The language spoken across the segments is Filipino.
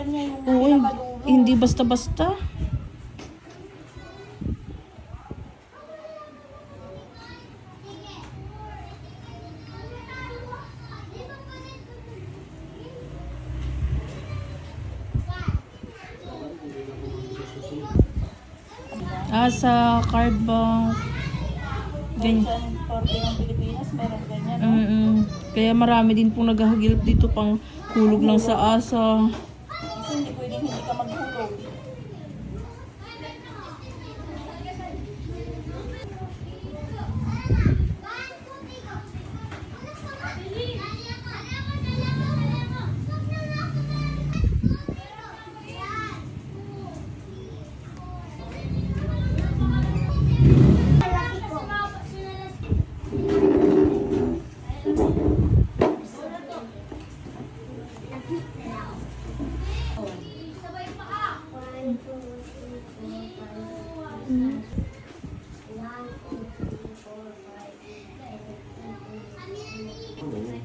niya yung Oo, pinakadulo. hindi basta-basta. Sa card bank. Ganyan. Sa parte ng Pilipinas, meron ganyan. No? Kaya marami din pong naghahagilap dito pang hulog lang sa asa. Kasi hindi pwedeng hindi ka maghulog.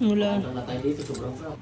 Wala. Na tayo dito, sobrang sarap.